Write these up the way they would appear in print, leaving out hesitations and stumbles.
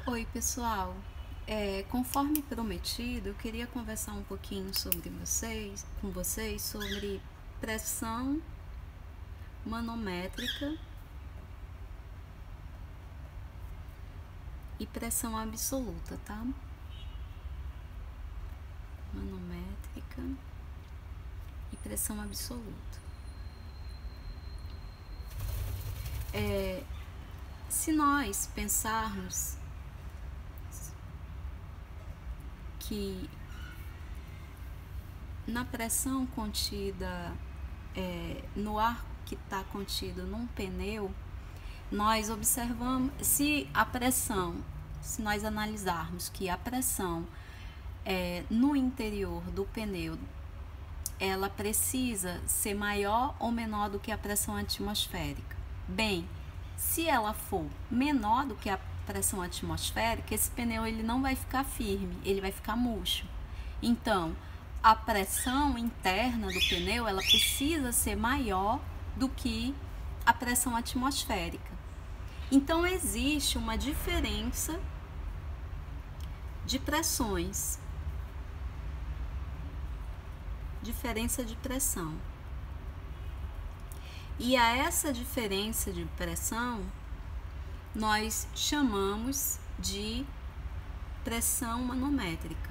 Oi, pessoal. Conforme prometido, eu queria conversar um pouquinho com vocês sobre pressão manométrica e pressão absoluta, tá? Manométrica e pressão absoluta. Se nós pensarmos que na pressão contida no ar que está contido num pneu, nós observamos se nós analisarmos que a pressão no interior do pneu ela precisa ser maior ou menor do que a pressão atmosférica. Bem, se ela for menor do que a pressão atmosférica, esse pneu ele não vai ficar firme, ele vai ficar murcho. Então, a pressão interna do pneu ela precisa ser maior do que a pressão atmosférica. Então, existe uma diferença de pressões. Diferença de pressão. E a essa diferença de pressão nós chamamos de pressão manométrica.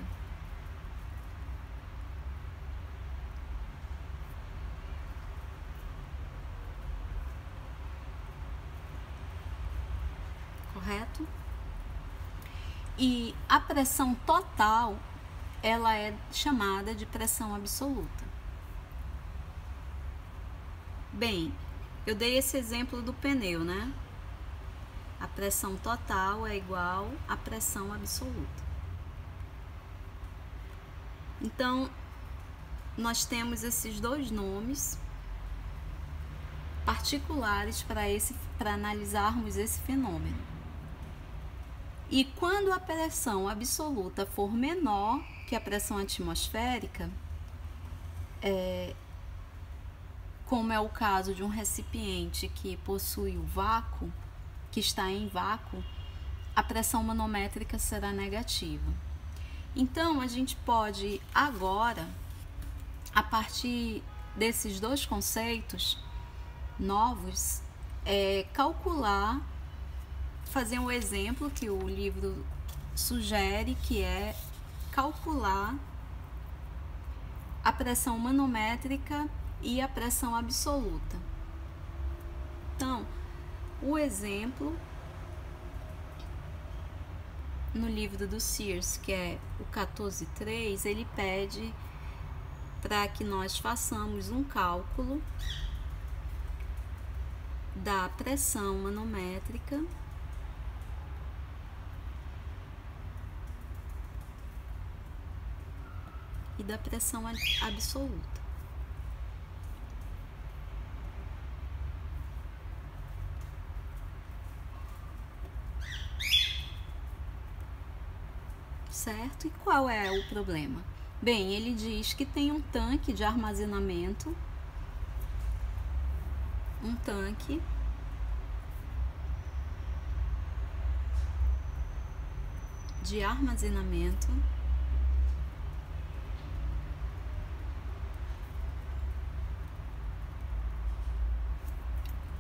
Correto? E a pressão total ela é chamada de pressão absoluta. Bem, eu dei esse exemplo do pneu, né? A pressão total é igual à pressão absoluta. Então, nós temos esses dois nomes particulares para analisarmos esse fenômeno. E quando a pressão absoluta for menor que a pressão atmosférica, como é o caso de um recipiente que possui o vácuo, que está em vácuo, a pressão manométrica será negativa. Então, a gente pode agora, a partir desses dois conceitos novos, calcular, fazer um exemplo que o livro sugere, que é calcular a pressão manométrica e a pressão absoluta. Então, o exemplo no livro do Sears, que é o 14.3, ele pede para que nós façamos um cálculo da pressão manométrica e da pressão absoluta. Certo? E qual é o problema? Bem, ele diz que tem um tanque de armazenamento, um tanque de armazenamento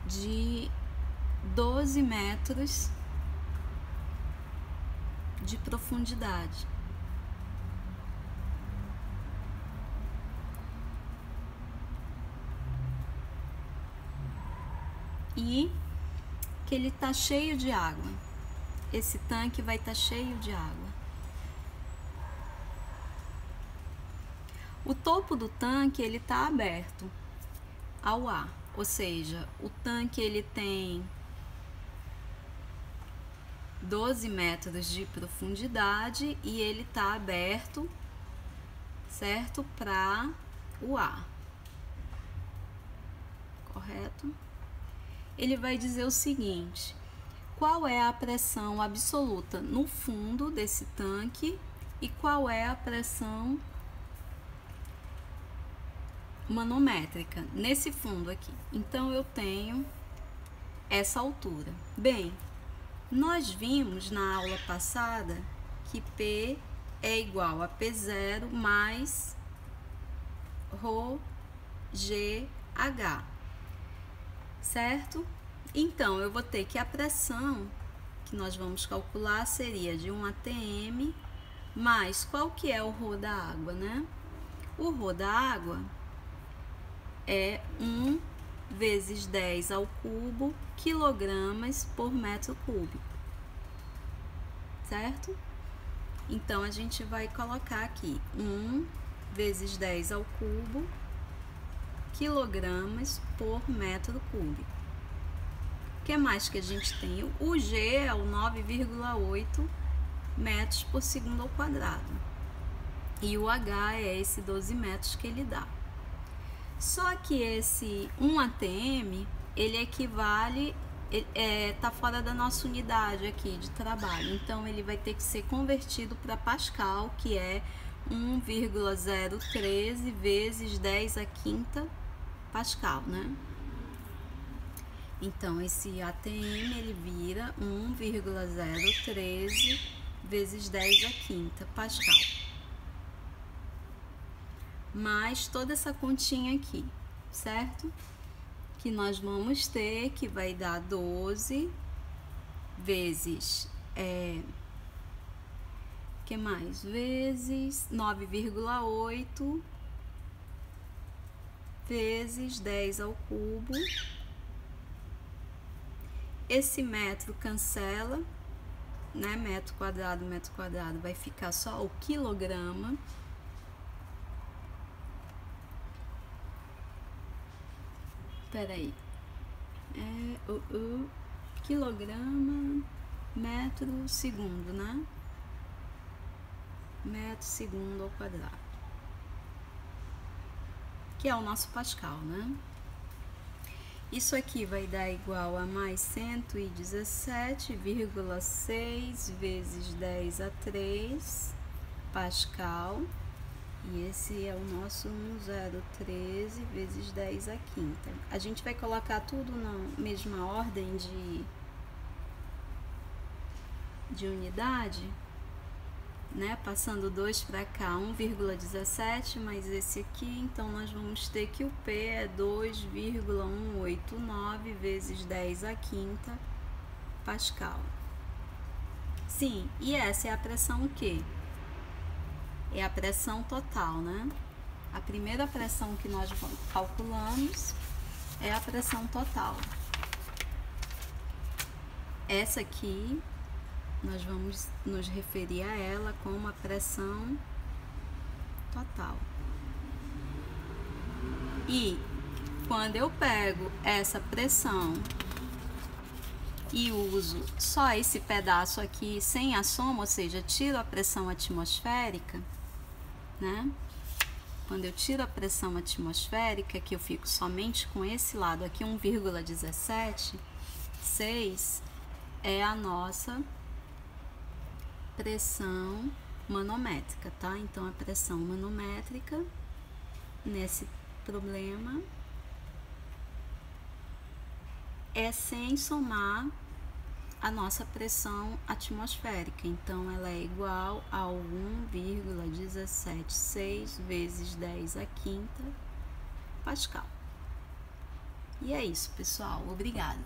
de 12 metros de profundidade. E que ele está cheio de água. Esse tanque vai estar cheio de água. O topo do tanque ele está aberto ao ar, ou seja, o tanque ele tem 12 metros de profundidade e ele está aberto, certo, para o ar. Correto? Ele vai dizer o seguinte: qual é a pressão absoluta no fundo desse tanque e qual é a pressão manométrica nesse fundo aqui. Então, eu tenho essa altura. Bem, Nós vimos na aula passada que P é igual a P0 mais ρ GH, certo? Então, eu vou ter que a pressão que nós vamos calcular seria de 1 atm mais qual que é o ρ da água, né? O ρ da água é 1 vezes 10 ao cubo quilogramas por metro cúbico, certo? Então, a gente vai colocar aqui 1 vezes 10 ao cubo quilogramas por metro cúbico. O que mais que a gente tem? O G é o 9,8 metros por segundo ao quadrado. E o H é esse 12 metros que ele dá. Só que esse 1 atm, ele equivale, tá fora da nossa unidade aqui de trabalho. Então, ele vai ter que ser convertido para Pascal, que é 1,013 vezes 10 a quinta Pascal, né? Então, esse atm, ele vira 1,013 vezes 10 a quinta Pascal. Mais toda essa continha aqui, certo? Que nós vamos ter, que vai dar 12 vezes, que mais? Vezes 9,8 vezes 10 ao cubo. Esse metro cancela, né? Metro quadrado, vai ficar só o quilograma. Peraí. Quilograma, metro segundo, né? Metro segundo ao quadrado. Que é o nosso Pascal, né? Isso aqui vai dar igual a mais 117,6 vezes 10 a 3 Pascal. E esse é o nosso 1013 vezes 10 a quinta. A gente vai colocar tudo na mesma ordem de unidade, né? Passando 2 para cá, 1,17 mais esse aqui. Então, nós vamos ter que o P é 2,189 vezes 10 a quinta Pascal. Sim, e essa é a pressão o quê? É a pressão total, né? A primeira pressão que nós calculamos é a pressão total. Essa aqui, nós vamos nos referir a ela como a pressão total. E quando eu pego essa pressão e uso só esse pedaço aqui sem a soma, ou seja, tiro a pressão atmosférica, né? Quando eu tiro a pressão atmosférica, que eu fico somente com esse lado aqui, 1,176, é a nossa pressão manométrica, tá? Então, a pressão manométrica, nesse problema, é sem somar a nossa pressão atmosférica. Então, ela é igual a 1,176 vezes 10 a quinta Pascal. E é isso, pessoal. Obrigada.